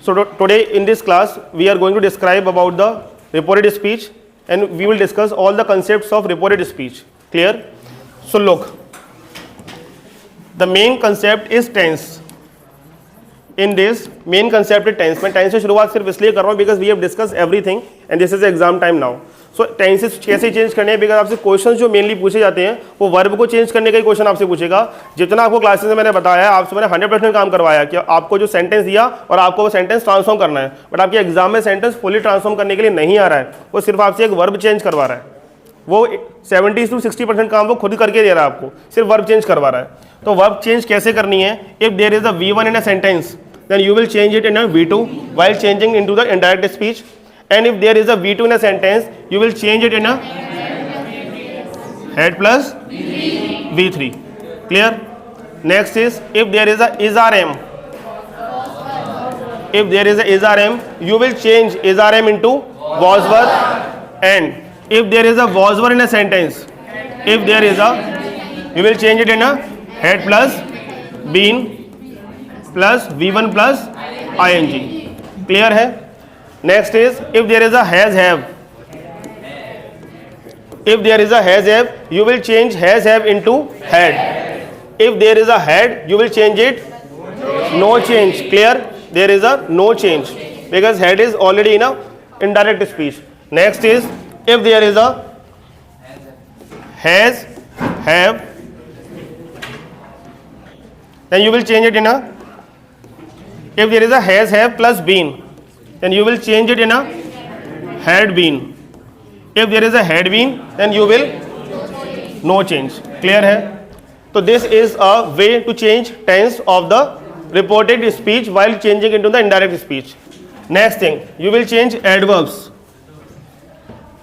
So today in this class we are going to describe about the reported speech and we will discuss all the concepts of reported speech. Clear? So look, the main concept is tense. In this main concept is tense. मैं tense से शुरुआत सिर्फ इसलिए कर रहा हूँ because we have discussed everything and this is exam time now. So tenses कैसे change करने हैं, बिकॉज आपसे क्वेश्चन जो मेनली पूछे जाते हैं वो वर्ब को चेंज करने का ही क्वेश्चन आपसे पूछेगा. जितना आपको क्लासेस में मैंने बताया, आपसे मैंने 100% काम करवाया कि आपको जो सेंटेंस दिया और आपको वो सेंटेंस ट्रांसफॉर्म करना है, बट आपके एग्जाम में सेंटेंस फुली ट्रांसफॉर्म करने के लिए नहीं आ रहा है, वो सिर्फ आपसे एक वर्ब चेंज करवा रहा है. वो 70 to 60% काम वो खुद करके दे रहा है, आपको सिर्फ वर्ब चेंज करवा रहा है. तो वर्ब चेंज कैसे करनी है? If there is a V1 in a sentence then you will change it in a V2 while changing into the indirect speech. And if there is a V2 in a sentence, you will change it in a head plus V3. Clear? Next is if there is a is-rm. If there is a is-rm, you will change is-rm into was-were. And if there is a was-were in a sentence, if there is a, you will change it in a head plus been plus V1 plus ing. Clear है? Next is if there is a has have. If there is a has have, you will change has have into had. If there is a had, you will change it no change. Clear? There is a no change because had is already in a indirect speech. Next is if there is a has have, then you will change it in a, if there is a has have plus been, then you will change it in a had been. If there is a had been, then you will no change. Clear है? तो this is a way to change tense of the reported speech while changing into the indirect speech. Next thing, you will change adverbs.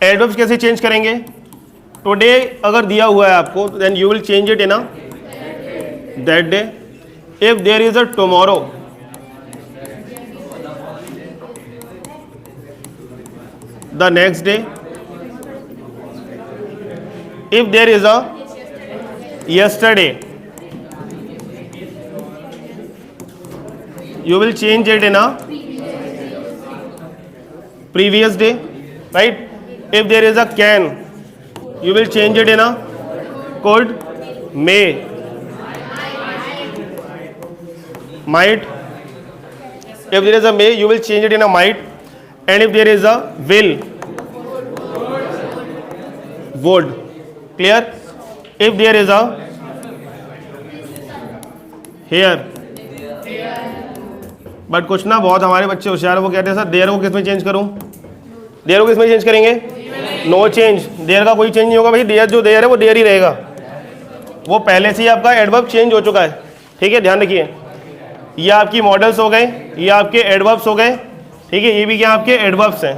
Adverbs कैसे change करेंगे? Today अगर दिया हुआ है आपको, then you will change it in a that day. If there is a tomorrow, the next day. If there is a yesterday, you will change it in a previous day, right? If there is a can, you will change it in a could, may, might. If there is a may, you will change it in a might. And if there is a will, would. Clear? If there is a here, but कुछ ना बहुत हमारे बच्चे होशियार, वो कहते हैं sir देर को किस में चेंज करूं? देर को किस में चेंज करेंगे? No change. देर का कोई चेंज नहीं होगा भाई, देर जो देर है वो देर ही रहेगा. वो पहले से ही आपका एडवर्ब चेंज हो चुका है. ठीक है, ध्यान रखिए. ये आपकी मॉडल्स हो गए, ये आपके एडवर्ब्स हो गए. ठीक है, ये भी क्या आपके एडवर्ब्स हैं.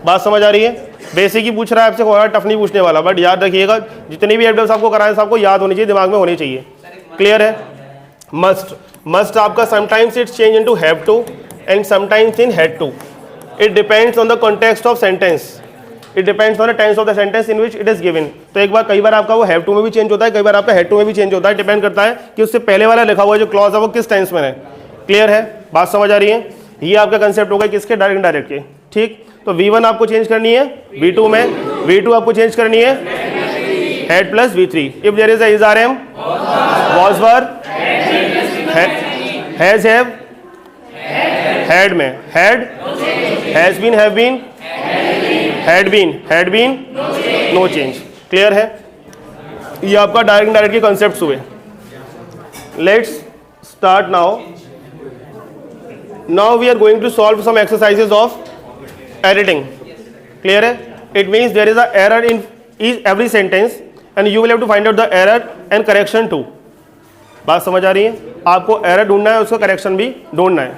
बात समझ आ रही है? बेसिक ही पूछ रहा है आपसे, कोई टफ नहीं पूछने वाला, बट याद रखिएगा जितने भी एडवर्ब्स आपको कराएं आपको याद होनी चाहिए, दिमाग में होनी चाहिए. क्लियर है? मस्ट. मस्ट आपका sometimes it's change into have to and sometimes in had to. It depends on the context of sentence. It depends on the tense of the sentence in which it is given. तो एक बार कई बार आपका वो have to में भी change होता है, कई बार आपका हैड टू में भी चेंज होता है. डिपेंड करता है कि उससे पहले वाला लिखा हुआ जो क्लॉज है वो किस टेंस में है. क्लियर है? बात समझ आ रही है? ये आपका कंसेप्ट होगा किसके? डायरेक्ट इनडायरेक्ट के. ठीक, तो V1 आपको चेंज करनी है V2 में, V2 आपको चेंज करनी है had plus V3. If there is a is-rm, was-were, has have, had में had, has been, have been, had been, no change. Clear है? ये आपका डायरेक्ट इनडायरेक्ट के कॉन्सेप्ट्स हुए. Let's start now. Now we are going to solve some exercises of editing. Clear है? It means there is a error in every sentence and you will have to find out the error and correction too. बात समझ आ रही है? आपको error ढूंढना है, उसका करेक्शन भी ढूंढना है.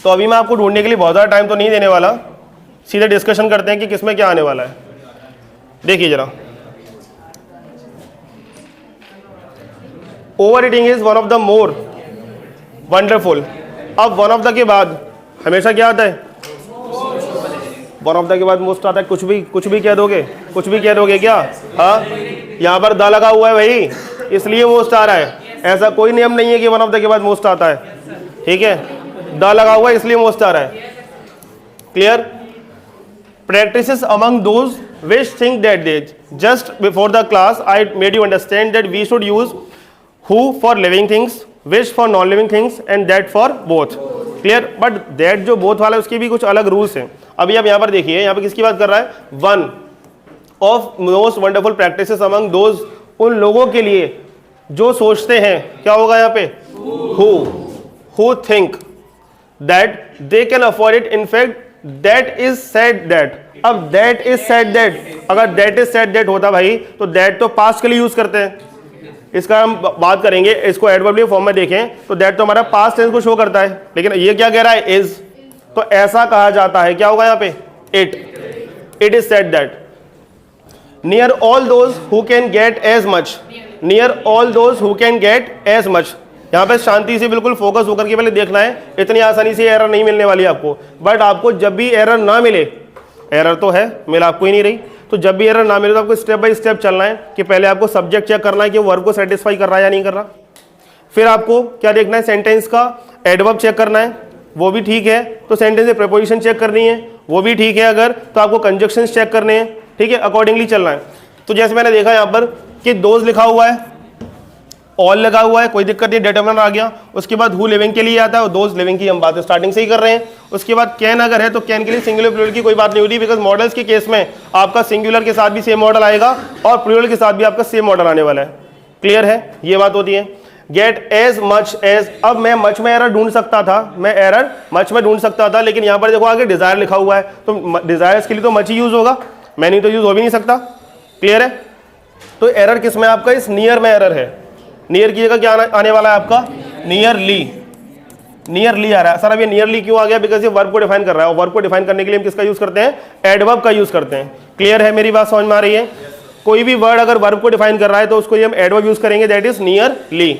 तो अभी मैं आपको ढूंढने के लिए बहुत ज़्यादा टाइम तो नहीं देने वाला, सीधे डिस्कशन करते हैं कि किसमें क्या आने वाला है. देखिए जरा, over eating is one of the more wonderful. अब वन ऑफ द के बाद हमेशा क्या आता है? वन ऑफ द के बाद मोस्ट आता है. कुछ भी कह दोगे, कुछ भी कह दोगे क्या? हाँ, यहाँ पर द लगा हुआ है भाई, इसलिए मोस्ट आ रहा है. ऐसा कोई नियम नहीं है कि वन ऑफ द के बाद मोस्ट आता है. ठीक है, द लगा हुआ है इसलिए मोस्ट आ रहा है। Clear? Practices among those which think that they just before the class I made you understand that we should use who for living things, which for non-living things and that for both. Clear? But that जो both वाला है उसके भी कुछ अलग rules हैं। अभी आप यहाँ पर देखिए, यहाँ पर किसकी बात कर रहा है? One of most wonderful practices among those, उन लोगों के लिए जो सोचते हैं, क्या होगा यहाँ पे? Who think that they can afford it. In fact that is said that. अब that is said that, अगर that is said that होता भाई तो that तो पास्ट के लिए यूज करते हैं। इसका हम बात करेंगे, इसको एडवर्बियल फॉर्म में देखें तो that तो हमारा पास्ट टेंस को शो करता है, लेकिन ये क्या कह रहा है? is। तो ऐसा कहा जाता है, क्या होगा यहाँ पे? it is said that near all those who can get as much, near all those who can get as much। यहाँ पे शांति से बिल्कुल फोकस होकर के पहले देखना है, इतनी आसानी से एरर नहीं मिलने वाली आपको। बट आपको जब भी एरर ना मिले, एरर तो है मिल आपको ही नहीं रही, तो जब भी एरर ना मिले तो आपको स्टेप बाय स्टेप चलना है कि पहले आपको सब्जेक्ट चेक करना है कि वर्ब को सेटिस्फाई कर रहा है या नहीं कर रहा। फिर आपको क्या देखना है? सेंटेंस का एडवर्ब चेक करना है, वो भी ठीक है तो सेंटेंस में प्रीपोजिशन चेक करनी है, वो भी ठीक है अगर तो आपको कंजक्शंस चेक करने हैं। ठीक है, अकॉर्डिंगली चलना है। तो जैसे मैंने देखा यहाँ पर कि दोज लिखा हुआ है, ऑल लगा हुआ है, कोई दिक्कत नहीं, डिटरमिनर आ गया। उसके बाद हु लिविंग के लिए आता है और दोज लिविंग की हम बात स्टार्टिंग से ही कर रहे हैं। उसके बाद कैन अगर है तो कैन के लिए सिंगुलर प्लूरल की कोई बात नहीं होती, बिकॉज मॉडल्स के केस में आपका सिंगुलर के साथ भी सेम मॉडल आएगा और प्लूरल के साथ भी आपका सेम मॉडल आने वाला है। क्लियर है? ये बात होती है। गेट एज मच एज, अब मैं मच में एरर ढूंढ सकता था, मैं एरर मच में ढूंढ सकता था, लेकिन यहाँ पर देखो आगे डिजायर लिखा हुआ है तो डिजायर्स के लिए तो मच ही यूज होगा, मैनी तो यूज हो भी नहीं सकता। क्लियर है? तो एरर किस में आपका? इस नियर में एरर है। नियर की जगह क्या आने वाला है आपका? नियरली। नियरली आ रहा है। सर अब ये नियरली क्यों आ गया? बिकॉज ये वर्ब को डिफाइन कर रहा है और वर्ब को डिफाइन करने के लिए हम किसका यूज करते हैं? एडवर्ब का यूज करते हैं। क्लियर है? मेरी बात समझ में आ रही है? कोई भी वर्ड अगर वर्ब को डिफाइन कर रहा है तो उसको हम एडवर्ब यूज करेंगे, दैट इज नियरली।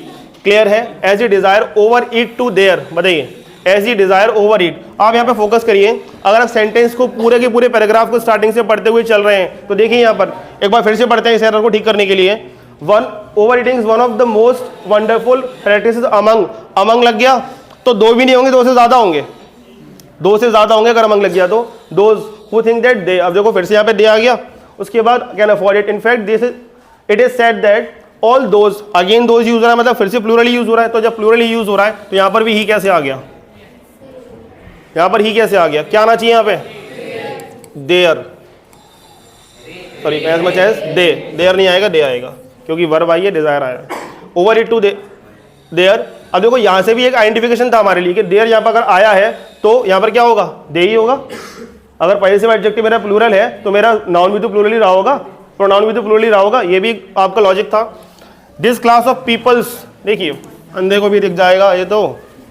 क्लियर है? As I desire over it to there, बताइए, as I desire over it. आप यहाँ पे फोकस करिए, अगर आप सेंटेंस को पूरे के पूरे पैराग्राफ को स्टार्टिंग से पढ़ते हुए चल रहे हैं तो देखिए यहाँ पर एक बार फिर से पढ़ते हैं इस एरर को ठीक करने के लिए। One over eating is one of the most wonderful practices among, among लग गया तो दो भी नहीं होंगे, दो से ज्यादा होंगे, दो से ज्यादा होंगे अगर अमंग लग गया तो। Those who think that they, अब देखो फिर से यहाँ पे दे आ गया। उसके बाद can afford it, in fact this it is said that all those, again those use हो रहा है, मतलब फिर से प्लूरली यूज हो रहा है। तो जब प्लूरली यूज हो रहा है तो यहाँ पर भी ही कैसे आ गया? यहाँ पर ही कैसे आ गया? क्या आना चाहिए यहाँ पे? There, sorry as much as they, there नहीं आएगा, दे आएगा क्योंकि वर्ब आई है, डिजायर आया। ओवर इट टू देयर, अब देखो यहाँ से भी एक आइडेंटिफिकेशन था हमारे लिए कि देयर यहाँ पर अगर आया है तो यहाँ पर क्या होगा? दे ही होगा। अगर पहले से एडजेक्टिव मेरा प्लूरल है तो मेरा नाउन भी तो प्लूरल ही रहा होगा, प्रोनाउन भी तो प्लूरल ही रहा होगा, ये भी आपका लॉजिक था। दिस क्लास ऑफ पीपल्स, देखिए अंधे को भी दिख जाएगा, ये तो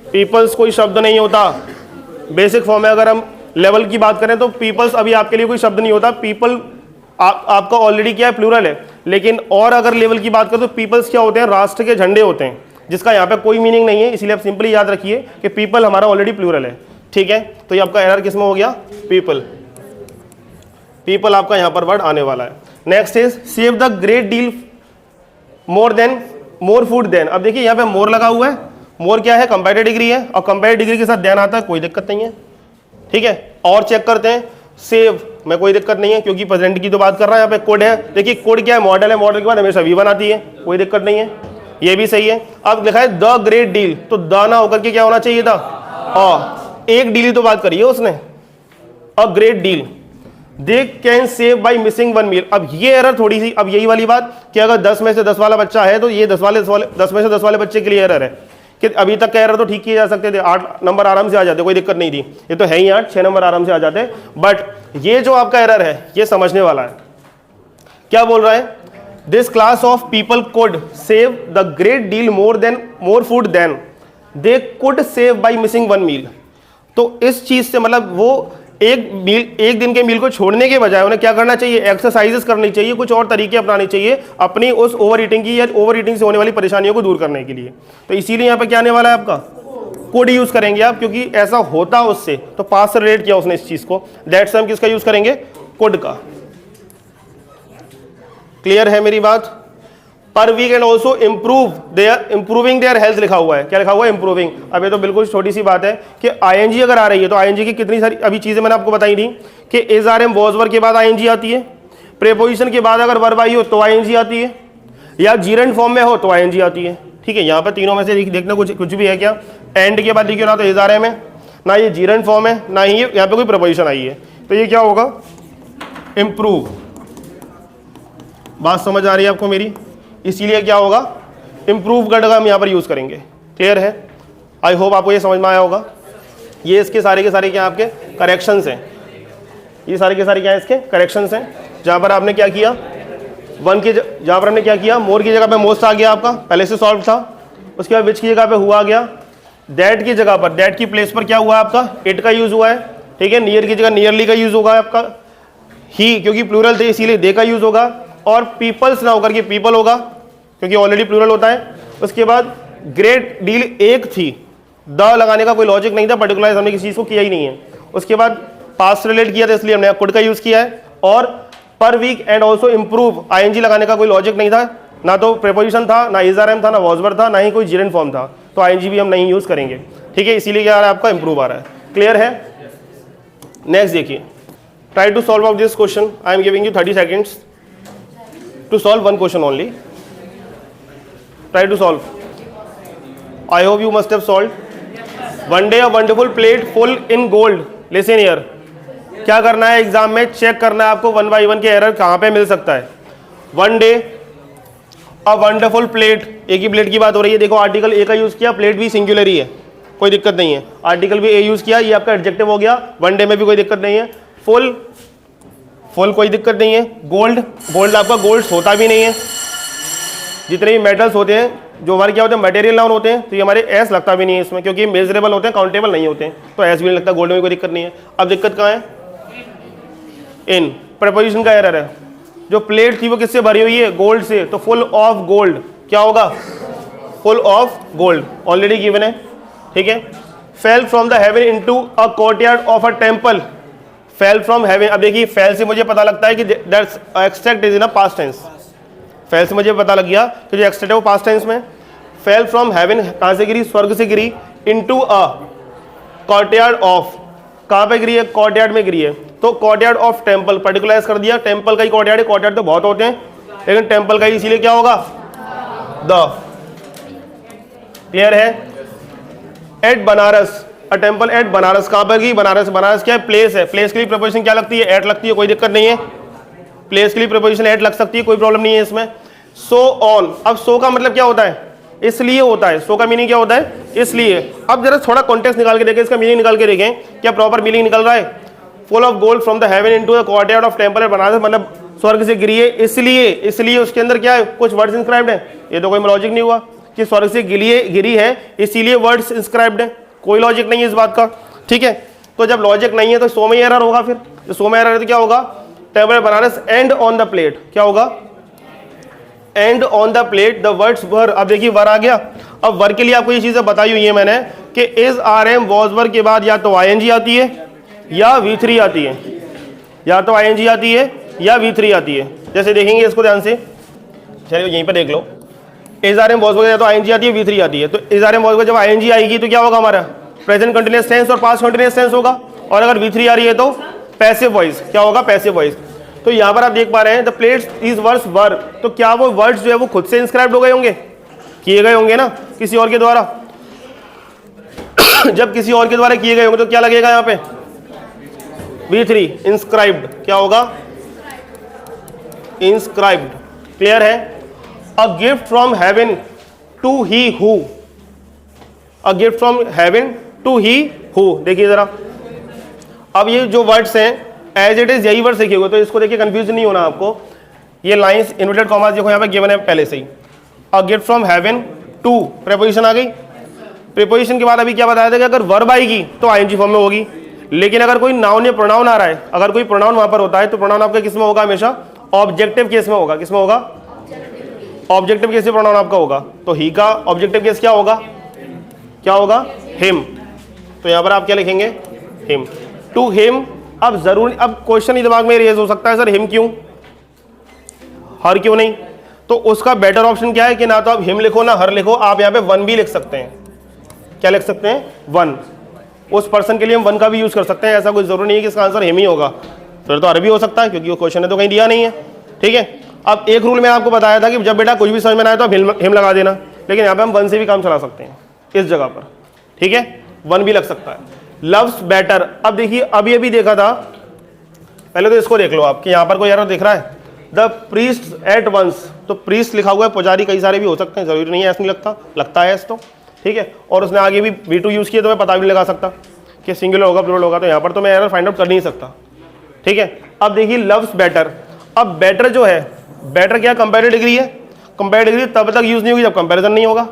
पीपल्स कोई शब्द नहीं होता बेसिक फॉर्म में। अगर हम लेवल की बात करें तो पीपल्स अभी आपके लिए कोई शब्द नहीं होता। पीपल आपका ऑलरेडी क्या है? प्लूरल है। लेकिन और अगर लेवल की बात करें तो पीपल्स क्या होते हैं? राष्ट्र के झंडे होते हैं, जिसका यहाँ पे कोई मीनिंग नहीं है, इसीलिए आप सिंपली याद रखिए कि पीपल हमारा ऑलरेडी प्लूरल है। ठीक है, तो ये आपका एरर किसमें हो गया? पीपल। पीपल आपका यहाँ पर वर्ड आने वाला है। Next is save the great deal more than, more food than. अब देखिए यहाँ पे मोर लगा हुआ है, मोर क्या है? कंपेरेटिव डिग्री है और कंपेरेटिव डिग्री के साथ देन आता है, कोई दिक्कत नहीं है। ठीक है, और चेक करते हैं सेव में कोई दिक्कत नहीं है क्योंकि प्रेजेंट की तो बात कर रहा है। यहाँ पे कोड है, देखिए कोड क्या है? मॉडल है, मॉडल के बाद हमेशा वी1 आती है, कोई दिक्कत नहीं है, ये भी सही है। अब लिखा है द ग्रेट डील, तो द ना होकर के क्या होना चाहिए था? हाँ, एक डील ही तो बात करी है उसने, a great deal. They can save by missing one meal. अब ये एरर थोड़ी सी, अब यही वाली बात कि अगर 10 में से 10 वाला बच्चा है तो ये 10 में से 10 वाले बच्चे के लिए एरर है कि अभी तक का एरर तो ठीक किए जा सकते थे, 8 नंबर आराम से आ जाते, कोई दिक्कत नहीं थी। ये तो है ही 8, 6 नंबर आराम से आ जाते। बट ये जो आपका एरर है ये समझने वाला है। क्या बोल रहा है? This class of people could save the great deal more food than they could save by missing one meal. तो इस चीज से मतलब वो एक दिन के मील को छोड़ने के बजाय उन्हें क्या करना चाहिए? एक्सरसाइजेस करनी चाहिए, कुछ और तरीके अपनाने चाहिए अपनी उस ओवर ईटिंग की या ओवर ईटिंग से होने वाली परेशानियों को दूर करने के लिए। तो इसीलिए यहाँ पे क्या आने वाला है आपका? कुड यूज करेंगे आप, क्योंकि ऐसा होता उससे, तो पास से रिलेट किया उसने इस चीज को, दैट्स हम किसका यूज करेंगे? कुड का। क्लियर है मेरी बात? Per week and also improving their health लिखा हुआ है। क्या लिखा हुआ है? इंप्रूविंग। अब ये तो बिल्कुल छोटी सी बात है कि आईएनजी अगर आ रही है तो आईएनजी की कितनी सारी अभी चीजें मैंने आपको बताई थी कि is are am was were के बाद आईएनजी आती है, प्रीपोजिशन के बाद अगर वर्ब आई हो तो आईएनजी आती है, या जीरेंड फॉर्म में हो तो आईएनजी आती है। ठीक है, यहाँ पर तीनों में से देखना कुछ भी है क्या? एंड के बाद देखिए ना तो इज आर एम है, ना ये जीरेंड फॉर्म है, ना ही यहाँ पे कोई प्रीपोजिशन आई है, तो ये क्या होगा? इंप्रूव। बात समझ आ रही है आपको मेरी? इसीलिए क्या होगा? इंप्रूव वर्ड का हम यहाँ पर यूज करेंगे। क्लियर है? आई होप आपको ये समझ में आया होगा। ये इसके सारे के सारे क्या आपके करेक्शंस हैं, ये सारे के सारे क्या है इसके करेक्शंस हैं। जहाँ पर आपने क्या किया, वन की जहाँ पर हमने क्या किया, मोर की जगह पे मोस्ट आ गया आपका, पहले से सॉल्व था। उसके बाद विच की जगह पे हुआ आ गया, दैट की जगह पर, दैट की प्लेस पर क्या हुआ आपका? इट का यूज हुआ है। ठीक है, नियर की जगह नियरली का यूज होगा आपका, ही क्योंकि प्लूरल थे इसीलिए दे का यूज होगा, और पीपल्स ना होकर के पीपल होगा क्योंकि ऑलरेडी प्लूरल होता है। उसके बाद ग्रेट डील एक थी, द लगाने का कोई लॉजिक नहीं था, पर्टिकुलराइज हमने किसी चीज को किया ही नहीं है। उसके बाद पास्ट रिलेट किया था इसलिए हमने कुड का यूज किया है, और per week and also improve ING लगाने का कोई लॉजिक नहीं था, ना तो प्रीपोजिशन था, ना इज आर एम था, ना वॉज वर था, ना ही कोई जीरेंड फॉर्म था, तो आईएनजी भी हम नहीं यूज करेंगे। ठीक है, इसीलिए क्या आ रहा है आपका? इंप्रूव आ रहा है। क्लियर है? नेक्स्ट देखिए, try to solve out this question. I am giving you 30 seconds to solve one question only. Try to solve. I hope you must have solved. One day a wonderful plate full in gold. Listen here. क्या करना है exam में? Check करना है आपको one by one के error कहाँ पे मिल सकता है। One day a wonderful plate, एक ही प्लेट की बात हो रही है। देखो आर्टिकल ए का यूज किया, प्लेट भी सिंगुलर ही है, कोई दिक्कत नहीं है। आर्टिकल भी ए यूज किया, ये आपका एडजेक्टिव हो गया। वन डे में भी कोई दिक्कत नहीं है। फुल, फुल कोई दिक्कत नहीं है। गोल्ड, गोल्ड आपका गोल्ड होता भी नहीं है। जितने भी मेटल्स होते हैं जो हमारे क्या होते हैं मटेरियल नाउन होते हैं, तो ये हमारे एस लगता भी नहीं है इसमें, क्योंकि मेजरेबल होते हैं, काउंटेबल नहीं होते हैं, तो एस भी नहीं लगता। गोल्ड में कोई दिक्कत नहीं है। अब दिक्कत कहाँ है? इन प्रपोजिशन का एरर है। जो प्लेट थी वो किससे भरी हुई है? गोल्ड से, तो फुल ऑफ गोल्ड क्या होगा? Full of gold, already given है। ठीक है, fell from the heaven into a courtyard of a temple. Fell from heaven, अब देखिए फेल से मुझे पता लगता है कि that's extract is in a past tense. Fell से मुझे पता लग गया कि जो एक्सट्रैक्ट है वो पास्ट टेंस में। फेल फ्रॉम हेवन कहाँ से गिरी? स्वर्ग से गिरी। इनटू अ कोर्टयार्ड ऑफ, कहाँ पे गिरी है? कोर्टयार्ड में गिरी है, तो कोर्टयार्ड ऑफ टेम्पल पर्टिकुलराइज कर दिया। टेम्पल का ही कोर्टयार्ड है, कोर्टयार्ड तो बहुत होते हैं लेकिन टेम्पल का ही, इसीलिए क्या होगा? द। क्लियर है? At Banaras, a temple at Banaras, कहाँ पर गई? बनारस। बनारस क्या है? प्लेस है। प्लेस के लिए प्रपोजिशन क्या लगती है? एट लगती है, कोई दिक्कत नहीं है। प्लेस के लिए प्रपोजिशन एट लग सकती है, कोई प्रॉब्लम नहीं है इसमें। सो ऑन, अब सो का मतलब क्या होता है? इसलिए होता है। सो का मीनिंग क्या होता है? इसलिए। अब जरा थोड़ा कॉन्टेक्स्ट निकाल के देखें, इसका मीनिंग निकाल के देखें, क्या प्रॉपर मीनिंग निकल रहा है? Full of gold from the heaven into the courtyard of temple at Banaras, मतलब स्वर्ग से गिरी है इसलिए। इसलिए उसके अंदर क्या है? कुछ वर्ड्स इंस्क्राइब्ड है। ये तो कोई लॉजिक नहीं हुआ कि स्वर्ग से गिरी है इसीलिए वर्ड्स इंस्क्राइब्ड है, कोई लॉजिक नहीं है इस बात का। ठीक है, तो जब लॉजिक नहीं है तो सो में एरर होगा। फिर जो सो में एरर है तो क्या होगा? Table Banaras and on the plate, क्या होगा? And on the plate the words were. अब देखिए वर आ गया। अब वर के लिए आपको ये चीजें बताई हुई है मैंने कि is are am was were के बाद या तो आईएनजी आती है या V3 आती है, या तो आईएनजी आती है या V3 आती है। जैसे देखेंगे इसको ध्यान से, चलिए यहीं पर देख लो। Is are am was were या तो आईएनजी आती है, V3 आती है। तो is are am was were जब आईएनजी आएगी तो क्या होगा? हमारा प्रेजेंट कंटिन्यूअस टेंस और पास्ट कंटिन्यूअस टेंस होगा। और अगर V3 आ रही है तो पैसिव वॉइस, क्या होगा? Passive voice. तो यहाँ पर आप देख पा रहे हैं the plates is words were, तो क्या वो वर्ड्स जो है वो खुद से इंस्क्राइब्ड हो गए होंगे? किए गए होंगे ना किसी और के द्वारा। जब किसी और के द्वारा किए गए होंगे तो क्या लगेगा यहाँ पे? V3 इंस्क्राइब्ड, क्या होगा? इंस्क्राइब्ड। क्लियर है? A gift from heaven to he who, a gift from heaven to he who. देखिए जरा, अब ये जो वर्ड्स हैं एज इट इज यही वर्ड्स लिखे हुए, तो इसको देखिए कंफ्यूज नहीं होना आपको। ये लाइंस इन्वर्टेड कॉमास देखो यहाँ पे गिवन है पहले से ही। A gift from heaven to, preposition आ गई। प्रीपोजिशन के बाद अभी क्या बताया था कि अगर वर्ब आएगी तो आईएनजी फॉर्म में होगी, लेकिन अगर कोई नाउन या प्रोनाउन आ रहा है, अगर कोई प्रोनाउन वहां पर होता है तो प्रोनाउन आपका किस में होगा? हमेशा ऑब्जेक्टिव केस में होगा। किस में होगा? ऑब्जेक्टिव केस में प्रोनाउन आपका होगा। तो ही का ऑब्जेक्टिव केस क्या होगा? क्या होगा? हिम। तो यहां पर आप क्या लिखेंगे? हिम। To him. अब जरूर अब क्वेश्चन ही दिमाग में रेज हो सकता है, सर हिम क्यों, हर क्यों नहीं? तो उसका बेटर ऑप्शन क्या है कि ना तो आप हिम लिखो ना हर लिखो, आप यहाँ पे वन भी लिख सकते हैं। क्या लिख सकते हैं? वन। उस पर्सन के लिए हम वन का भी यूज कर सकते हैं, ऐसा कोई जरूरी नहीं है कि इसका आंसर हिम ही होगा, फिर तो अरबी हो सकता है क्योंकि वो क्वेश्चन है तो कहीं दिया नहीं है। ठीक है, अब एक रूल में आपको बताया था कि जब बेटा कुछ भी समझ में ना आए तो आप हिम लगा देना, लेकिन यहाँ पे हम वन से भी काम चला सकते हैं इस जगह पर। ठीक है, वन भी लग सकता है। लव्स बेटर, अब देखिए अभी अभी देखा था, पहले तो इसको देख लो आप कि यहाँ पर कोई एरर दिख रहा है। द प्रीस्ट एट वंस, तो प्रीस्ट लिखा हुआ है, पुजारी कई सारे भी हो सकते हैं, जरूरी नहीं है, ऐसा नहीं लगता है तो। ठीक है, और उसने आगे भी V2 यूज किया तो मैं पता भी नहीं लगा सकता कि सिंगुलर होगा प्लूरल होगा, तो यहाँ पर तो मैं एरर फाइंड आउट कर नहीं सकता। ठीक है, अब देखिए लव्स बेटर, अब बेटर जो है, बेटर क्या कंपेरेटिव डिग्री है, कंपेरेटिव डिग्री तब तक यूज नहीं होगी जब कंपैरिजन नहीं होगा,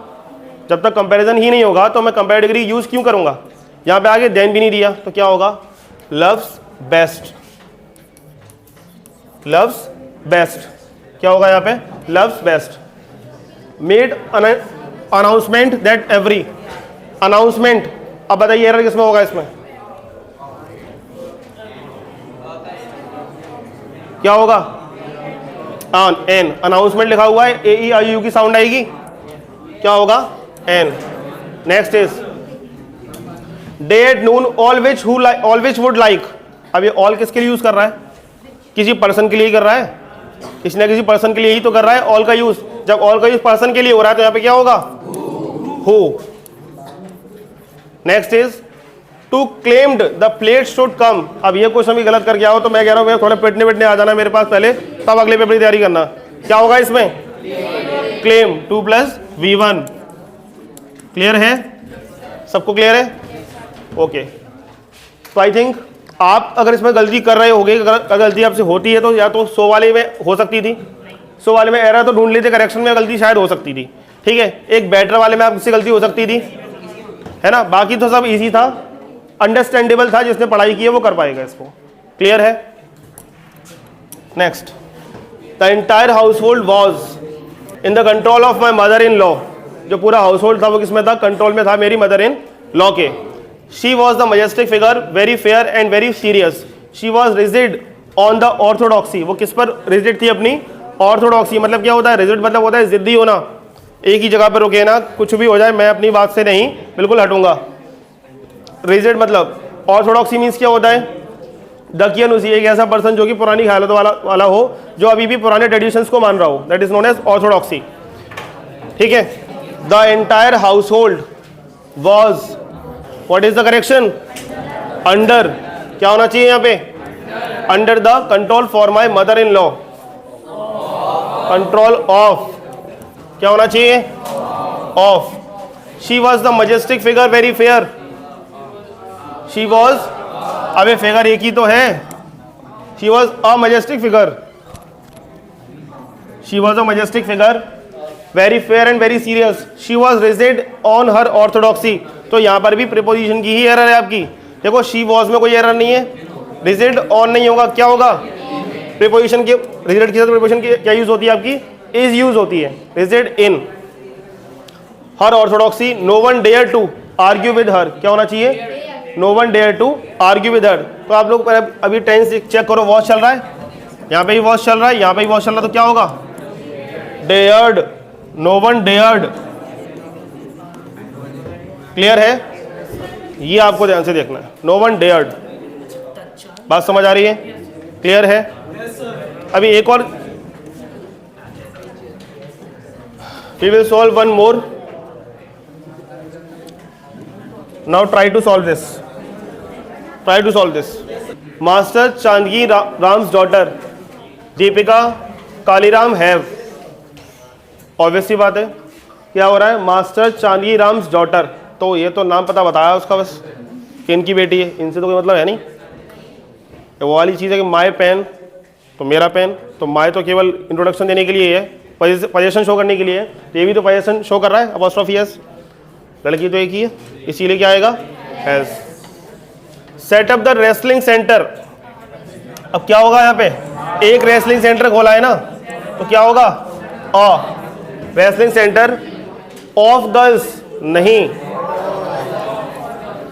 जब तक कंपैरिजन ही नहीं होगा तो मैं कंपेरेटिव डिग्री यूज क्यों करूंगा। यहाँ पे आगे देन भी नहीं दिया तो क्या होगा, लव्स बेस्ट, लव्स बेस्ट, क्या होगा यहाँ पे, loves best. Made announcement that every, announcement, अब बताइए एरर किसमें होगा, इसमें क्या होगा, एन, अनाउंसमेंट लिखा हुआ है, ए ई आई यू की साउंड आएगी, क्या होगा, an. Next is day at noon, all which would like, अब ये ऑल किसके लिए यूज कर रहा है, किसी पर्सन के लिए ही कर रहा है, किसी न किसी पर्सन के लिए ही तो कर रहा है ऑल का यूज। जब ऑल का यूज पर्सन के लिए हो रहा है तो यहाँ पे क्या होगा, who. Next is to claimed the plate should come, अब ये क्वेश्चन भी गलत करके आओ तो मैं कह रहा हूँ थोड़ा पिटने आ जाना मेरे पास पहले, तब अगले पेपर की तैयारी करना। क्या होगा इसमें, क्लेम 2 + V1। क्लियर है, सबको क्लियर है, ओके। तो आई थिंक आप अगर इसमें गलती कर रहे होगे, अगर गलती आपसे होती है तो या तो 100 वाले में हो सकती थी, 100 वाले में एरर तो ढूंढ लेते, करेक्शन में गलती शायद हो सकती थी। ठीक है, एक बेटर वाले में आपसे गलती हो सकती थी, है ना, बाकी तो सब इजी था, अंडरस्टैंडेबल था, जिसने पढ़ाई की है वो कर पाएगा इसको। क्लियर है। Next, the entire household was in the control of my mother in law, जो पूरा हाउस होल्ड था वो किसमें था, कंट्रोल में था मेरी मदर इन लॉ के। She was the majestic figure, very fair and very serious. She was rigid on the orthodoxy, वो किस पर रिजिड थी, अपनी ऑर्थोडॉक्सी। मतलब क्या होता है, रिजिड मतलब होता है जिद्दी होना, एक ही जगह पर रुके ना, कुछ भी हो जाए मैं अपनी बात से नहीं बिल्कुल हटूंगा। रिजिड मतलब, ऑर्थोडॉक्सी मीन्स क्या होता है, दकियानुसी, एक ऐसा पर्सन जो कि पुरानी हालत वाला हो, जो अभी भी पुराने ट्रेडिशंस को मान रहा हो, that is known as orthodoxy. ठीक है, the entire household was, what is the correction, under, क्या होना चाहिए यहाँ पे, under the control for my mother in law, control of, क्या होना चाहिए, of. She was the majestic figure, very fair, she was, अबे फिगर एक ही तो है, she was a majestic figure, she was a majestic figure, very fair and very serious. She was rigid on her orthodoxy, तो यहां पर भी preposition की ही एरर है आपकी। देखो शी वॉज में कोई एरर नहीं है, रिजिड ऑन नहीं होगा, क्या होगा, प्रीपोजिशन के, रिजिड के साथ प्रीपोजिशन की क्या यूज होती है आपकी, इज यूज होती है, rigid in her orthodoxy. No one dare to argue with her, क्या होना चाहिए, no one dare to argue with her. तो आप लोग अभी टेंस चेक करो, वॉच चल रहा है, यहाँ पे ही वॉच चल रहा है, यहाँ पे ही वॉच चल रहा है, तो क्या होगा, dared, no one dared. Clear है, ये आपको ध्यान से देखना है, नो वन डेयर्ड। बात समझ आ रही है, क्लियर है। अभी एक और, we will solve one more. Now try to solve this, try to solve this. Master Chandgi Ram's daughter Deepika Kaliram have, obviously बात है, क्या हो रहा है, मास्टर चांदगी राम्स डॉटर, तो ये तो नाम पता बताया उसका बस कि इनकी बेटी है, इनसे तो कोई मतलब है नहीं। वो वाली चीज़ है कि माय पेन, तो मेरा पेन, तो माय तो केवल इंट्रोडक्शन देने के लिए है, पोजीशन शो करने के लिए है, तो ये भी तो पोजीशन शो कर रहा है, अपॉस्ट्रोफी एस, लड़की तो एक ही है, इसीलिए क्या आएगा, has. Setup the wrestling centre, अब क्या होगा यहाँ पे, एक रेसलिंग सेंटर खोला है ना, तो क्या होगा, रेसलिंग सेंटर ऑफ गर्ल्स, नहीं,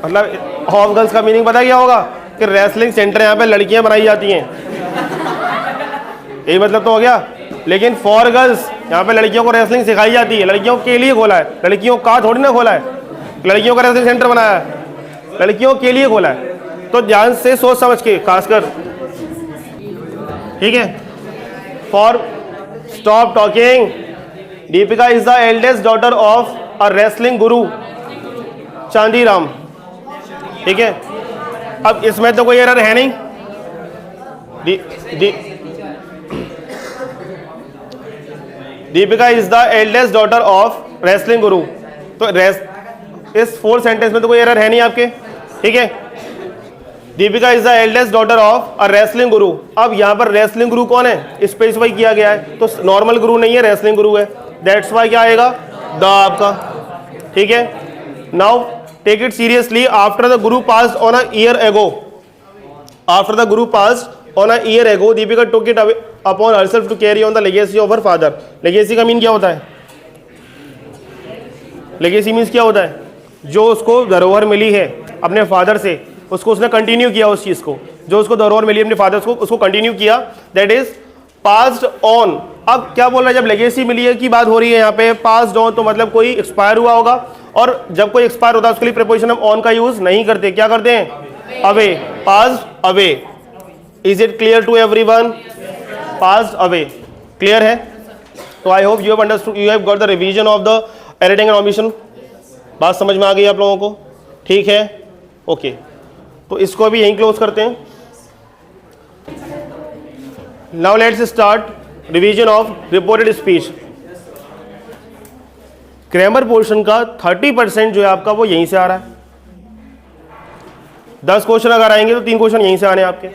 मतलब ऑफ गर्ल्स का मीनिंग पता क्या होगा, कि रेसलिंग सेंटर यहाँ पे लड़कियां बनाई जाती हैं, यही मतलब तो हो गया। लेकिन फॉर गर्ल्स यहाँ पे लड़कियों को रेसलिंग सिखाई जाती है, लड़कियों के लिए खोला है, लड़कियों का थोड़ी ना खोला है, लड़कियों का रेसलिंग सेंटर बनाया है, लड़कियों के लिए खोला है। तो ध्यान से सोच समझ के खासकर, ठीक है। For stop talking, Deepika is the eldest daughter of a wrestling गुरु चांदीराम, ठीक है। अब इसमें तो कोई एरर है नहीं। Deepika is the eldest daughter of wrestling गुरु, तो इस 4 सेंटेंस में तो कोई एरर है नहीं आपके, ठीक है। Deepika is the eldest daughter of a wrestling गुरु। अब यहां पर रेसलिंग गुरु कौन है, स्पेसिफाई किया गया है, तो नॉर्मल गुरु नहीं है, रेसलिंग गुरु है, दैट्स वाई क्या आएगा, द आपका, ठीक है। Now take it seriously, after the guru passed on a year ago, after the guru passed on a year ago, Deepika took it upon herself to carry on the legacy of her father. Legacy का mean क्या होता है, legacy means क्या होता है, जो उसको धरोहर मिली है अपने फादर से, उसको उसने कंटिन्यू किया उस चीज को, जो उसको धरोहर मिली अपने फादर को, उसको कंटिन्यू किया, दैट इज पास्ड ऑन। अब क्या बोल रहा है, जब लेगेसी मिली है की बात हो रही है यहाँ पे, पास्ड ऑन तो मतलब कोई एक्सपायर हुआ होगा, और जब कोई एक्सपायर होता है उसके लिए प्रीपोजिशन हम ऑन का यूज नहीं करते, क्या करते हैं, away, passed away. Is it clear to everyone, passed away, clear है। तो I hope you have understood, you have got the revision of the editing and omission. बात समझ में आ गई आप लोगों को, ठीक है, ओके। तो इसको भी यहीं क्लोज करते हैं। Now let's start revision of reported speech. Grammar portion का 30% जो है आपका वो यहीं से आ रहा है। 10 क्वेश्चन अगर आएंगे तो 3 क्वेश्चन यहीं से आने हैं आपके,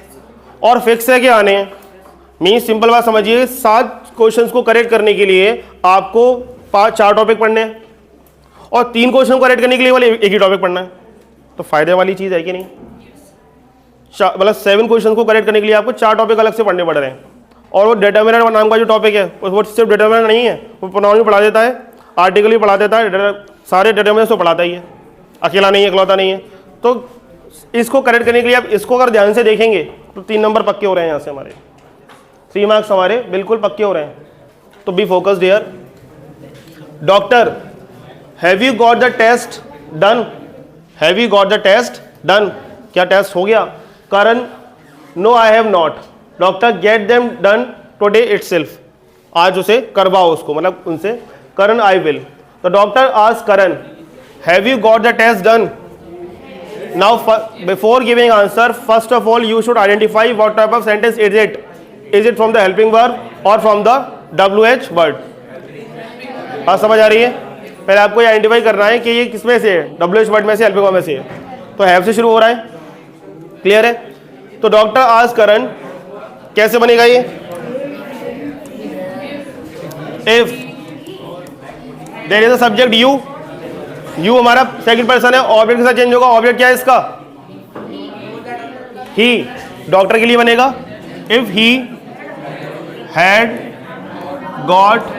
और फिक्स है कि आने हैं। मीन्स सिंपल बात समझिए, 7 क्वेश्चंस को करेक्ट करने के लिए आपको 4 टॉपिक पढ़ने हैं, और 3 क्वेश्चन को करेक्ट करने के लिए वाले एक ही टॉपिक पढ़ना है। तो फायदे वाली चीज है कि नहीं, मतलब 7 क्वेश्चन को करेक्ट करने के लिए आपको 4 टॉपिक अलग से पढ़ने पड़ रहे हैं। और वो डिटर्मिनेंट नाम का जो टॉपिक है वो सिर्फ डिटर्मिनेंट नहीं है, वो प्रोनाउन भी पढ़ा देता है, आर्टिकल भी पढ़ा देता है, सारे डिटर्मिनेंट्स तो पढ़ाता ही है, अकेला नहीं है, इकलौता नहीं है। तो इसको करेक्ट करने के लिए आप इसको अगर ध्यान से देखेंगे तो 3 नंबर पक्के हो रहे हैं यहाँ से, हमारे 3 मार्क्स हमारे बिल्कुल पक्के हो रहे हैं। तो be focused here. Doctor, have you got the test done, have you got the test done, क्या टेस्ट हो गया। Karan, no I have not. Doctor, get them done today itself, आज उसे करवाओ उसको, मतलब उनसे। Karan, I will. तो doctor ask Karan, have you got the test done. Now before giving answer, first of all you should identify what type of sentence is it, is it from the helping verb और from the WH word. बात समझ आ रही है, पहले आपको ये identify करना है कि ये किसमें से है, WH वर्ड में से, हेल्पिंग वर्ब में से है। तो हैव से शुरू हो रहा है, क्लियर है। तो डॉक्टर आस्क करण, कैसे बनेगा ये, if there is a subject you, you हमारा सेकंड पर्सन है, ऑब्जेक्ट के साथ चेंज होगा। ऑब्जेक्ट क्या है इसका, ही, डॉक्टर के लिए बनेगा if he had got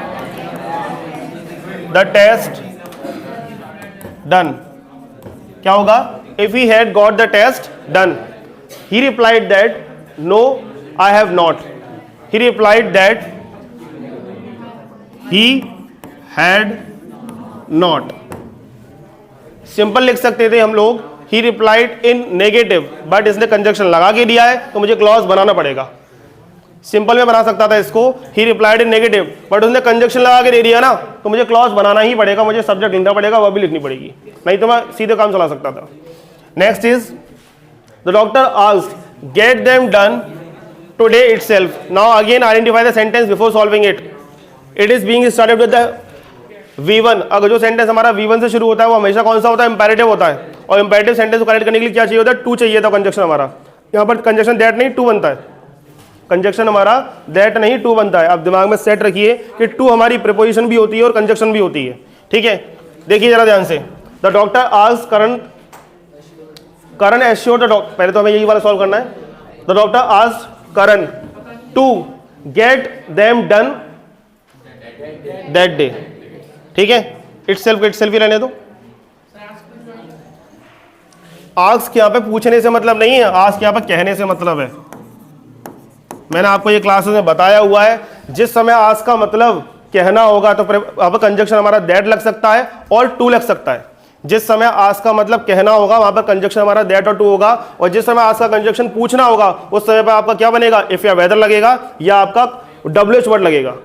the test done. क्या होगा, if he had got the test done. He replied that no I have not, he replied that he had not. Simple लिख सकते थे हम लोग, he replied in negative, but इसने conjunction लगा के दिया है तो मुझे क्लॉज बनाना पड़ेगा। सिंपल में बना सकता था इसको, ही रिप्लाइड इन नेगेटिव, बट उसने कंजक्शन लगा के दे दिया ना, तो मुझे क्लॉज बनाना ही पड़ेगा, मुझे सब्जेक्ट लिखना पड़ेगा, वह भी लिखनी पड़ेगी, नहीं तो मैं सीधे काम चला सकता था। Next is the doctor asked gate them done today itself. Now again identify the sentence before solving it. It is being started with the V1। अगर जो सेंटेंस हमारा V1 से शुरू होता है वो हमेशा कौन सा होता है, इंपेरेटिव होता है। और इंपेरेटिव सेंटेंस को करेक्ट करने के लिए क्या चाहिए होता है, टू चाहिए था कंजक्शन हमारा। यहाँ पर कंजक्शन दैट नहीं टू बनता है, कंजक्शन हमारा दैट नहीं टू बनता है। आप दिमाग में सेट रखिए कि टू हमारी प्रीपोजिशन भी होती है और कंजक्शन भी होती है, ठीक है। देखिए जरा ध्यान से, the doctor asked Karan, Karan assured the doctor, पहले तो हमें यही वाला सॉल्व करना है। The doctor asked Karan to get them done that day, ठीक है। इटसेल्फ ही रहने दो। आस्क यहाँ पे पूछने से मतलब नहीं है, आस्क यहाँ पे कहने से मतलब है। मैंने आपको ये क्लासेस में बताया हुआ है, जिस समय आस्क का मतलब कहना होगा तो वहां पर कंजक्शन हमारा दैट लग सकता है और टू लग सकता है। जिस समय आस्क का मतलब कहना होगा वहां पर कंजक्शन हमारा दैट और टू होगा, और जिस समय आस्क का कंजक्शन पूछना होगा उस समय पर आपका क्या बनेगा, इफ या वेदर लगेगा या आपका WH वर्ड लगेगा।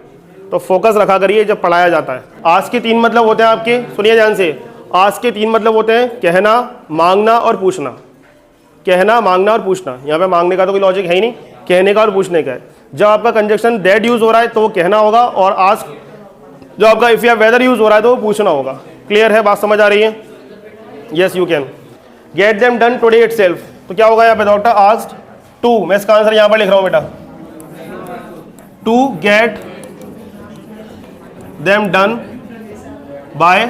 तो फोकस रखा करिए जब पढ़ाया जाता है। आस्क के 3 मतलब होते हैं आपके, सुनिए ध्यान से। आस्क के 3 मतलब होते हैं कहना, मांगना और पूछना। कहना, मांगना और पूछना। यहाँ पे मांगने का तो कोई लॉजिक है ही नहीं, कहने का और पूछने का है। जब आपका कंजक्शन दैट यूज हो रहा है तो वो कहना होगा, और आस्क जो आपका इफ या वेदर यूज हो रहा है तो वो पूछना होगा। क्लियर है, बात समझ आ रही है? Yes you can get them done today itself. तो क्या होगा यहाँ पे, डॉक्टर आस्क्ड टू, मैं इसका आंसर यहाँ पर लिख रहा हूँ बेटा, to get them done by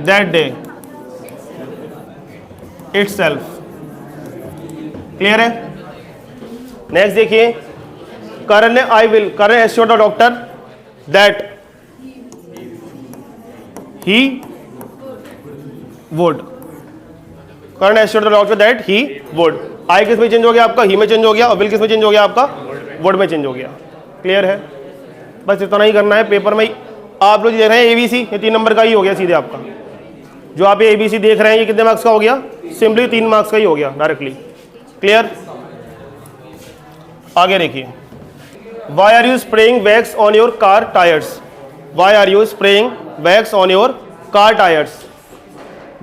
that day itself. Clear है? नेक्स्ट देखिए, करण ने I will, Karan assured the doctor that he would. Karan assured the doctor that he would. I किस में चेंज हो गया आपका, ही में चेंज हो गया, और विल किस में चेंज हो गया आपका, वुड में चेंज हो गया। क्लियर है? बस इतना ही करना है। पेपर में आप लोग देख रहे हैं ABC, ये 3 नंबर का ही हो गया सीधे आपका। जो आप ये ABC देख रहे हैं ये कितने मार्क्स का हो गया, सिंपली 3 मार्क्स का ही हो गया डायरेक्टली। क्लियर? आगे देखिए, why are you spraying wax on your car tyres. Why are you spraying wax on your car tyres.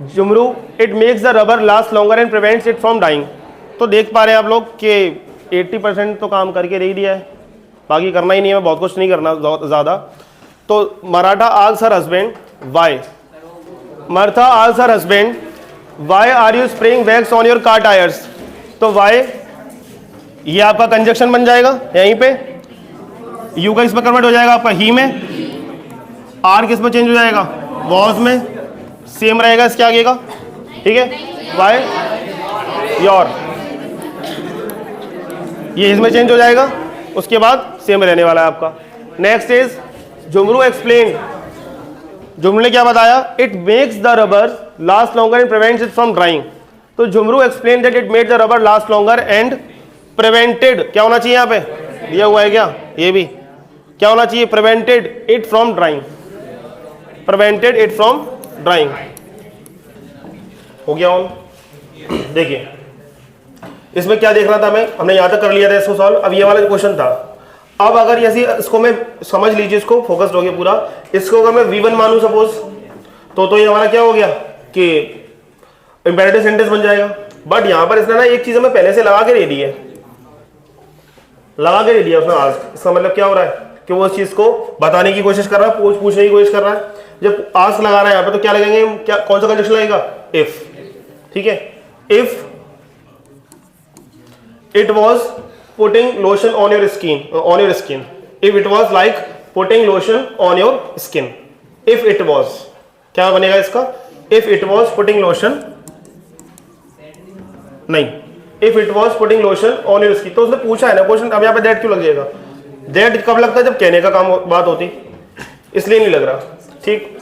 Jumru, it makes the rubber last longer and prevents it from dying. तो देख पा रहे हैं आप लोग कि 80% तो काम करके दे दिया है, बाकी करना ही नहीं है, बहुत कुछ नहीं करना ज़्यादा। तो Martha asks her husband why, Martha asks her husband why are you spraying wax on your car tyres. तो वाई ये आपका कंजक्शन बन जाएगा यहीं पे, यू का इसमें कन्वर्ट हो जाएगा आपका ही में, आर किस में चेंज हो जाएगा, वॉज में, सेम रहेगा इसके आगे का। ठीक है, वाई योर, ये इसमें चेंज हो जाएगा, उसके बाद सेम रहने वाला है आपका। Next is Jumru explain. Jumru ने क्या बताया, it makes the rubber last longer and prevents it from drying. तो Jumru explain that it made the rubber last longer and prevented, क्या होना चाहिए यहाँ पे, दिया हुआ है क्या, ये भी क्या होना चाहिए, prevented it from drawing, prevented it from drawing. हो गया ऑन? देखिए इसमें क्या देख रहा था मैं, हमने यहां तक कर लिया था इसको सॉल्व। अब ये वाला क्वेश्चन था। अब अगर ऐसी इसको मैं समझ लीजिए, इसको फोकस्ड हो गया पूरा। इसको अगर मैं V1 मानूं सपोज, तो ये हमारा क्या हो गया कि इंपेरेटिव सेंटेंस बन जाएगा। बट यहां पर इसने ना एक चीज हमें पहले से लगा के दे दी है, लगा के दे दिया उसने आस्क। इसका मतलब क्या हो रहा है कि वो उस चीज को बताने की कोशिश कर रहा है, पूछने की कोशिश कर रहा है। जब आस्क लगा रहा है यहाँ पे तो क्या लगेंगे, क्या कौन सा कंडीशन लगेगा, इफ। ठीक है, if it was putting lotion on your skin, if it was like putting lotion on your skin, if it was, क्या बनेगा इसका, if it was putting lotion, नहीं, if it was putting lotion on your skin। तो उसने पूछा है ना question, अब यहाँ पे that क्यों लग जाएगा, that कब लगता है जब कहने का काम बात होती, इसलिए नहीं लग रहा। ठीक,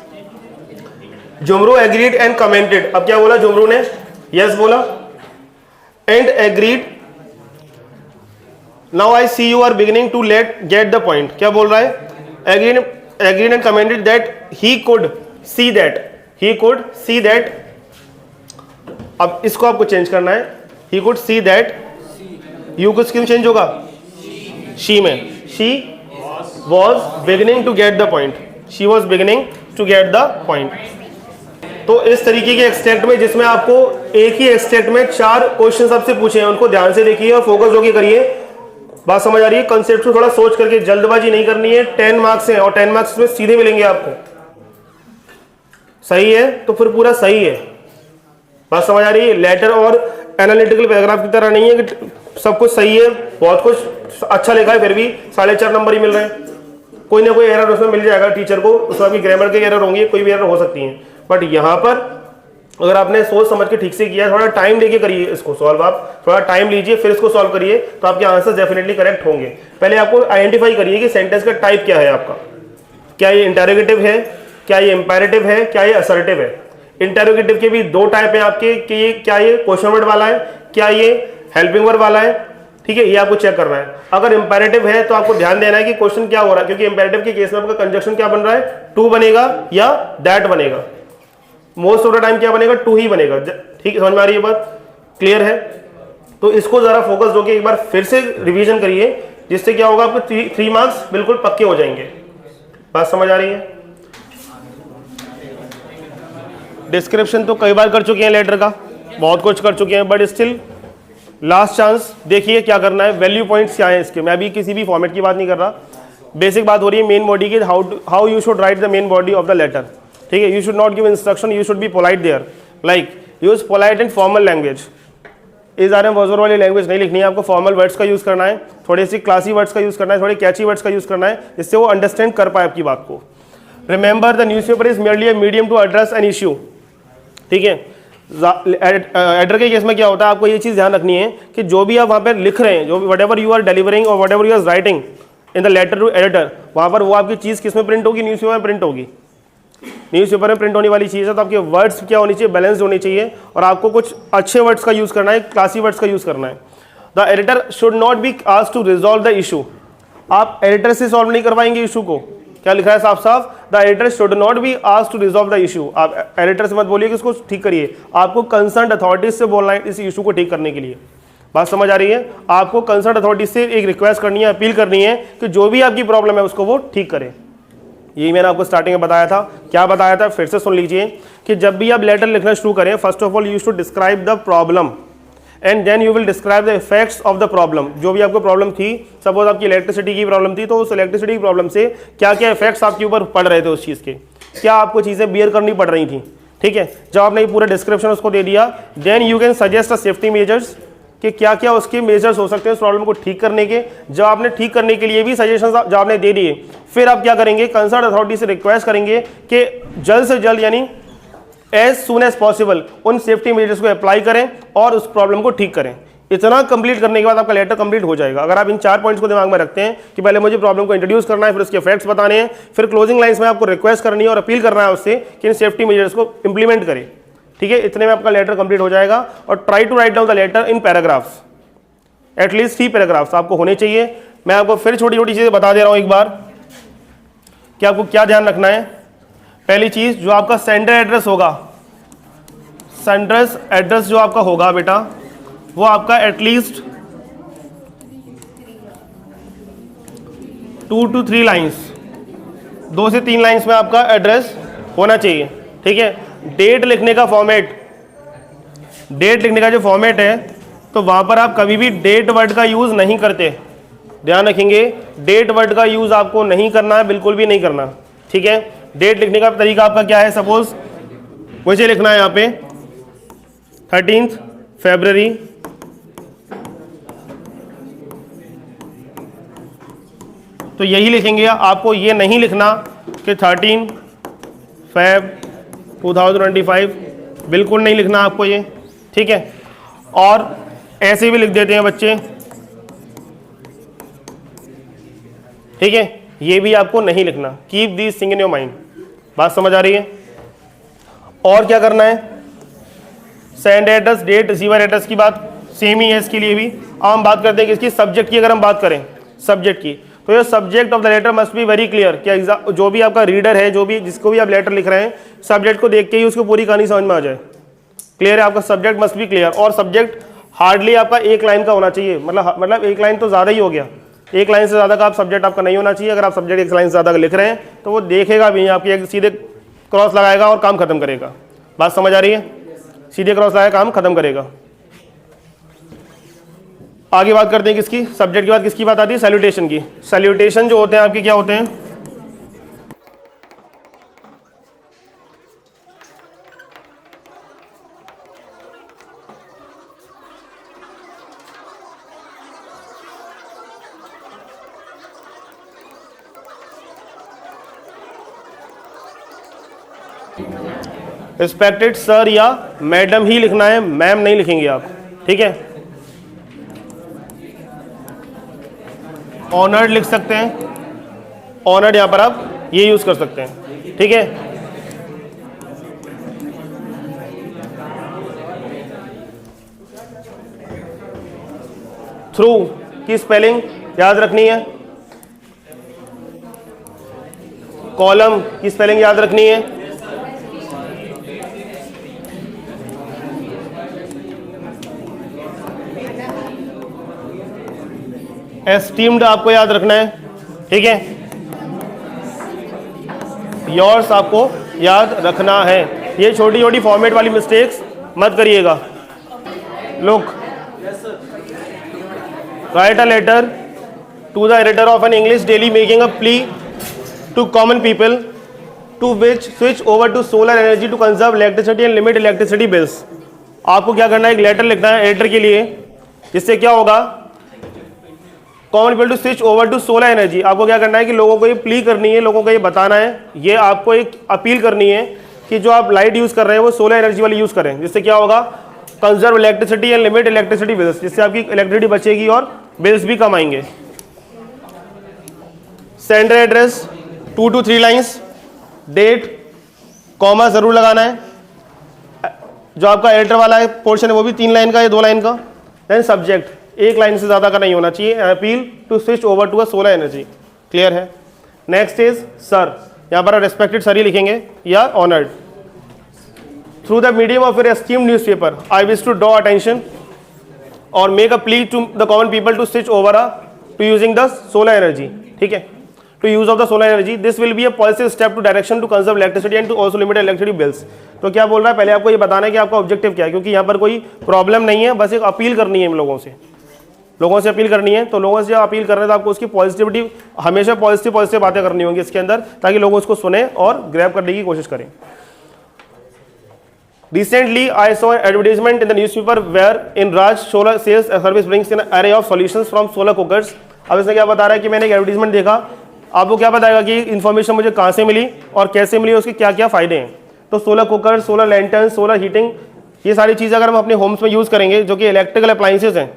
जुमरू agreed and commented। अब क्या बोला जुमरू ने, yes बोला, and agreed। Now I see you are beginning to get the point। क्या बोल रहा है, agreed and commented that he could see that, he could see that। अब इसको आपको चेंज करना है, he could see that, you को किस चेंज होगा, she में, she was beginning to get the point, she was beginning to get the point। तो इस तरीके के एक्सट्रैक्ट में जिसमें आपको एक ही एक्सट्रैक्ट में 4 क्वेश्चन आपसे पूछे हैं, उनको ध्यान से देखिए और फोकस होकर करिए। बात समझ आ रही है? कंसेप्ट को थोड़ा सोच करके, जल्दबाजी नहीं करनी है। 10 मार्क्स हैं और 10 मार्क्स में सीधे मिलेंगे आपको। सही है तो फिर पूरा सही है। बात समझ आ रही है? लेटर और एनालिटिकल पैराग्राफ की तरह नहीं है कि सब कुछ सही है, बहुत कुछ अच्छा लिखा है फिर भी 4.5 नंबर ही मिल रहे हैं। कोई ना कोई एरर उसमें मिल जाएगा टीचर को, उसमें भी ग्रामर के एरर होंगे, कोई भी एरर हो सकती है। बट यहाँ पर अगर आपने सोच समझ के ठीक से किया, थोड़ा टाइम लेके करिए इसको सॉल्व, आप थोड़ा टाइम लीजिए फिर इसको सॉल्व करिए, तो आपके आंसर्स डेफिनेटली करेक्ट होंगे। पहले आपको आइडेंटिफाई करिए कि सेंटेंस का टाइप क्या है आपका, क्या ये इंटेरोगेटिव है, क्या ये इंपेरेटिव है, क्या ये असर्टिव है। इंटेरोगेटिव के भी 2 टाइप है आपके कि ये क्या ये क्वेश्चन वर्ड वाला है, क्या ये हेल्पिंग वर्ड वाला है। ठीक है, ये आपको चेक करना है। अगर इंपेरेटिव है तो आपको ध्यान देना है कि क्वेश्चन क्या हो रहा है, क्योंकि इंपेरेटिव के केस में आपका कंजक्शन क्या बन रहा है, टू बनेगा या दैट बनेगा। मोस्ट ऑफ द टाइम क्या बनेगा, टू ही बनेगा। ठीक है, समझ में आ रही है बात, क्लियर है? तो इसको जरा फोकस होकर एक बार फिर से रिवीजन करिए, जिससे क्या होगा आपको 3 मार्क्स बिल्कुल पक्के हो जाएंगे। बात समझ आ रही है? डिस्क्रिप्शन तो कई बार कर चुके हैं लेटर का, बहुत कुछ कर चुके हैं, बट स्टिल लास्ट चांस। देखिए क्या करना है, वैल्यू पॉइंट्स क्या है इसके। मैं अभी किसी भी फॉर्मेट की बात नहीं कर रहा, बेसिक बात हो रही है मेन बॉडी की, how you should write the main body of the letter. ठीक है, you should not give instruction, you should be polite there, like use polite and formal language. Is are am was were वाली language नहीं लिखनी है आपको, formal words का use करना है, थोड़ी सी क्लासी वर्ड्स का यूज करना है, थोड़े कैची वर्ड्स का यूज करना है, जिससे वो अंडरस्टैंड कर पाए आपकी बात को। Remember the newspaper is merely a medium to address an issue. ठीक है, एडिटर के केस में क्या होता है, आपको ये चीज ध्यान रखनी है कि जो भी आप वहां पर लिख रहे हैं, जो whatever you are delivering और whatever you are writing in the letter to editor, वहां पर वो आपकी चीज किस में प्रिंट होगी, न्यूज़पेपर में प्रिंट होगी। न्यूज़पेपर में प्रिंट होने वाली चीज़ है, तो आपके वर्ड्स क्या होनी चाहिए, बैलेंस्ड होनी चाहिए, और आपको कुछ अच्छे वर्ड्स का यूज करना है, क्लासी वर्ड्स का यूज करना है। The editor should not be asked to resolve the issue. आप एडिटर से सॉल्व नहीं करवाएंगे इशू को। क्या लिखा है साफ साफ, the editor should not be asked to resolve the issue. आप एडिटर से मत बोलिए कि इसको ठीक करिए, आपको कंसर्न अथॉरिटीज से बोलना है इस इशू को ठीक करने के लिए। बात समझ आ रही है? आपको कंसर्न अथॉरिटीज से एक रिक्वेस्ट करनी है, अपील करनी है कि जो भी आपकी प्रॉब्लम है उसको वो ठीक करें। यही मैंने आपको स्टार्टिंग में बताया था। क्या बताया था, फिर से सुन लीजिए कि जब भी आप लेटर लिखना शुरू करें, first of all you should describe the problem and then you will describe the effects of the problem. जो भी आपको प्रॉब्लम थी, सपोज आपकी इलेक्ट्रिसिटी की प्रॉब्लम थी, तो उस इलेक्ट्रिसिटी की प्रॉब्लम से क्या क्या इफेक्ट्स आपके ऊपर पड़ रहे थे उस चीज़ के, क्या आपको चीज़ें बियर करनी पड़ रही थी। ठीक है, जब आपने पूरा डिस्क्रिप्शन उसको दे दिया, then you can suggest a safety measures, कि क्या क्या उसके मेजर्स हो सकते हैं उस प्रॉब्लम को ठीक करने के। जब आपने ठीक करने के लिए भी सजेशंस जब आपने दे दिए, फिर आप क्या करेंगे, कंसर्न अथॉरिटी से रिक्वेस्ट करेंगे कि जल्द से जल्द यानी एज सुन एज पॉसिबल उन सेफ्टी मेजर्स को अप्लाई करें और उस प्रॉब्लम को ठीक करें। इतना कंप्लीट करने के बाद आपका लेटर कंप्लीट हो जाएगा। अगर आप इन 4 पॉइंट्स को दिमाग में रखते हैं कि पहले मुझे प्रॉब्लम को इंट्रोड्यूस करना है, फिर उसके फैक्ट्स बताने हैं, फिर क्लोजिंग लाइन्स में आपको रिक्वेस्ट करनी है और अपील करना है उससे कि इन सेफ्टी मेजर्स को इंप्लीमेंट करें। ठीक है, इतने में आपका लेटर कंप्लीट हो जाएगा। और try to write down the letter in paragraphs, at least 3 paragraphs आपको होने चाहिए। मैं आपको फिर छोटी छोटी चीज़ें बता दे रहा हूँ एक बार कि आपको क्या ध्यान रखना है। पहली चीज़, जो आपका सेंडर एड्रेस होगा, सेंडर एड्रेस जो आपका होगा बेटा, वो आपका एटलीस्ट 2 to 3 लाइन्स, 2 से 3 लाइन्स में आपका एड्रेस होना चाहिए। ठीक है, डेट लिखने का फॉर्मेट, डेट लिखने का जो फॉर्मेट है, तो वहां पर आप कभी भी डेट वर्ड का यूज नहीं करते। ध्यान रखेंगे, डेट वर्ड का यूज आपको नहीं करना है, बिल्कुल भी नहीं करना। ठीक है, डेट लिखने का तरीका आपका क्या है, सपोज मुझे लिखना है यहाँ पे 13 फरवरी, तो यही लिखेंगे। आपको ये नहीं लिखना कि 13 Feb 2025, बिल्कुल नहीं लिखना आपको ये। ठीक है, और ऐसे भी लिख देते हैं बच्चे। ठीक है, ये भी आपको नहीं लिखना। Keep this thing in your mind. बात समझ आ रही है? और क्या करना है, send address, date, receiver address की बात सेम ही है इसके लिए भी। अब हम बात करते हैं किसकी, सब्जेक्ट की। अगर हम बात करें सब्जेक्ट की, तो ये subject of the letter must be very clear. कि जो भी आपका रीडर है, जो भी जिसको भी आप लेटर लिख रहे हैं, सब्जेक्ट को देख के ही उसको पूरी कहानी समझ में आ जाए। क्लियर है? आपका सब्जेक्ट मस्ट बी क्लियर। और सब्जेक्ट हार्डली आपका 1 लाइन का होना चाहिए, मतलब 1 लाइन तो ज़्यादा ही हो गया। 1 लाइन से ज़्यादा का आप सब्जेक्ट आपका नहीं होना चाहिए। अगर आप सब्जेक्ट 1 लाइन से ज़्यादा लिख रहे हैं तो वो देखेगा भी नहीं, आपकी एक सीधे क्रॉस लगाएगा और काम खत्म करेगा। बात समझ आ रही है? सीधे क्रॉस लगाएगा, काम खत्म करेगा। आगे बात करते हैं किसकी, सब्जेक्ट के बाद किसकी बात आती है, सैल्यूटेशन की। सैल्यूटेशन जो होते हैं आपके क्या होते हैं, रिस्पेक्टेड सर या मैडम ही लिखना है, मैम नहीं लिखेंगे आप। ठीक है, ऑनर्ड लिख सकते हैं, ऑनर्ड यहां पर आप ये यूज कर सकते हैं। ठीक है, थ्रू की स्पेलिंग याद रखनी है, कॉलम की स्पेलिंग याद रखनी है, एस्टीम्ड आपको याद रखना है, ठीक है, योर्स आपको याद रखना है। ये छोटी छोटी फॉर्मेट वाली मिस्टेक्स मत करिएगा। Look, write a letter to the editor of an English daily making a plea to common people to which switch over to solar energy to conserve electricity and limit electricity bills. आपको क्या करना है, एक letter लिखना है editor के लिए, जिससे क्या होगा, common people to switch over to solar energy. आपको क्या करना है कि लोगों को ये प्ली करनी है, लोगों को ये बताना है, ये आपको एक अपील करनी है कि जो आप लाइट यूज कर रहे हैं वो सोलर एनर्जी वाली यूज करें, जिससे क्या होगा, conserve electricity and limit electricity bills, जिससे आपकी इलेक्ट्रिसिटी बचेगी और बिल्स भी कम आएंगे। Sender address 2 to 3 lines, date, comma जरूर लगाना है। जो आपका एडिटर वाला है पोर्शन है वो भी 3 लाइन का या 2 लाइन का। देन सब्जेक्ट 1 लाइन से ज्यादा का नहीं होना चाहिए, appeal to switch over to a solar energy. Clear है। नेक्स्ट इज सर, यहाँ पर रेस्पेक्टेड सर ही लिखेंगे या honoured. Through the medium of your esteemed newspaper I wish to draw attention और make a plea to the common people to switch over to using the solar energy. ठीक है, to use of the solar energy, this will be a positive step to direction to conserve electricity and to also limit electricity bills. तो क्या बोल रहा है, पहले आपको ये बताना है कि आपका ऑब्जेक्टिव क्या है, क्योंकि यहाँ पर कोई प्रॉब्लम नहीं है, बस एक अपील करनी है लोगों से अपील करनी है। तो लोगों से जब अपील कर रहे हैं तो आपको उसकी पॉजिटिविटी, हमेशा पॉजिटिव बातें करनी होंगी इसके अंदर, ताकि लोग उसको सुने और ग्रैब करने की कोशिश करें। Recently, I saw an advertisement in the newspaper where in Raj Solar Sales Service brings in an array of solutions from solar cookers। अब इसने क्या बता रहा है कि मैंने एक एडवर्टीजमेंट देखा, आपको क्या बताएगा कि इन्फॉर्मेशन मुझे कहाँ से मिली और कैसे मिली, उसके क्या क्या फायदे हैं। तो solar cooker, solar lantern, solar heating, ये सारी चीज़ें अगर हम अपने होम्स में यूज़ करेंगे, जो कि इलेक्ट्रिकल अप्लाइंसेज हैं,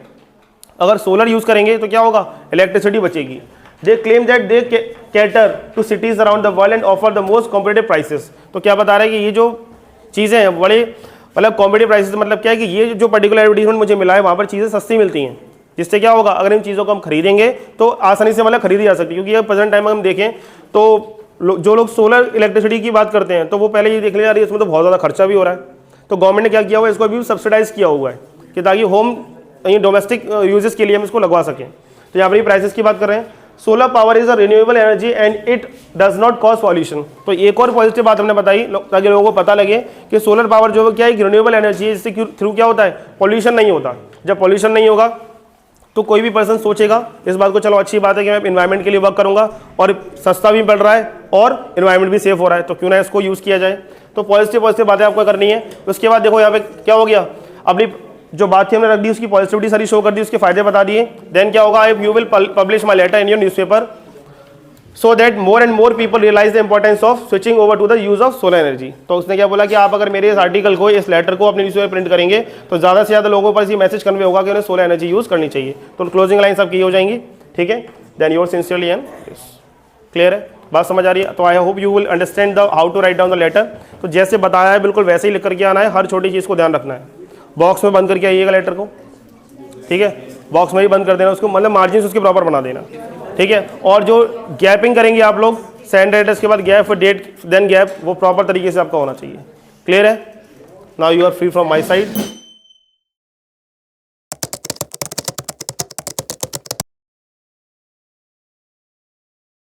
अगर सोलर यूज़ करेंगे तो क्या होगा, इलेक्ट्रिसिटी बचेगी। They claim that they cater to cities around the world and offer the most competitive prices. तो क्या बता रहा है कि ये जो चीज़ें हैं बड़े मतलब कॉम्पिटेटिव प्राइसेस, मतलब क्या है कि ये जो पर्टिकुलर एडवर्टीजमेंट मुझे मिला है वहाँ पर चीज़ें सस्ती मिलती हैं, जिससे क्या होगा, अगर इन चीज़ों को हम खरीदेंगे तो आसानी से मतलब खरीदी जा सकती है। क्योंकि प्रेजेंट टाइम में हम देखें तो जो लोग सोलर इलेक्ट्रिसिटी की बात करते हैं तो वो पहले ये देख ले जा रही है इसमें तो बहुत ज़्यादा खर्चा भी हो रहा है। तो गवर्नमेंट ने क्या किया हुआ है, इसको अभी सब्सिडाइज किया हुआ है कि ताकि होम डोमेस्टिक यूजेस के लिए हम इसको लगवा सकें। तो यहाँ पर प्राइसेस की बात कर रहे हैं। Solar power is a renewable energy and it does not cause pollution. तो एक और पॉजिटिव बात हमने बताई ताकि लोगों को पता लगे कि सोलर पावर जो है क्या एक रिन्यूएबल एनर्जी है, जिससे थ्रू क्या होता है, पॉल्यूशन नहीं होता। जब पॉल्यूशन नहीं होगा तो कोई भी पर्सन सोचेगा इस बात को, चलो अच्छी बात है कि मैं इन्वायरमेंट के लिए वर्क करूंगा और सस्ता भी पड़ रहा है और इन्वायरमेंट भी सेफ हो रहा है, तो क्यों ना इसको यूज़ किया जाए। तो पॉजिटिव बातें आपको करनी है। उसके बाद देखो यहाँ पे क्या हो गया, अपनी जो बात थी हमने रख दी, उसकी पॉजिटिविटी सारी शो कर दी, उसके फायदे बता दिए। देन क्या होगा, you will publish my letter in your newspaper so that more and more people realise the importance of switching over to the use of solar energy. तो उसने क्या बोला कि आप अगर मेरे इस आर्टिकल को, इस लेटर को अपने न्यूज़पेपर प्रिंट करेंगे तो ज़्यादा से ज़्यादा लोगों पर ये मैसेज कन्वे होगा कि उन्हें सोलर एनर्जी यूज़ करनी चाहिए। तो क्लोजिंग लाइन सब की हो जाएंगी। ठीक है, then your sincerely and clear है, बात समझ आ रही है। तो I hope you will understand the how to write down the letter. तो जैसे बताया है बिल्कुल वैसे ही लिख करके आना है, हर छोटी चीज़ को ध्यान रखना है। बॉक्स में बंद करके आइएगा लेटर को, ठीक है, बॉक्स में ही बंद कर देना उसको, मतलब मार्जिन उसके प्रॉपर बना देना। ठीक है, और जो गैपिंग करेंगे आप लोग, सेंड एड्रेस के बाद गैप, डेट देन गैप, वो प्रॉपर तरीके से आपका होना चाहिए। क्लियर है। Now you are free from my side.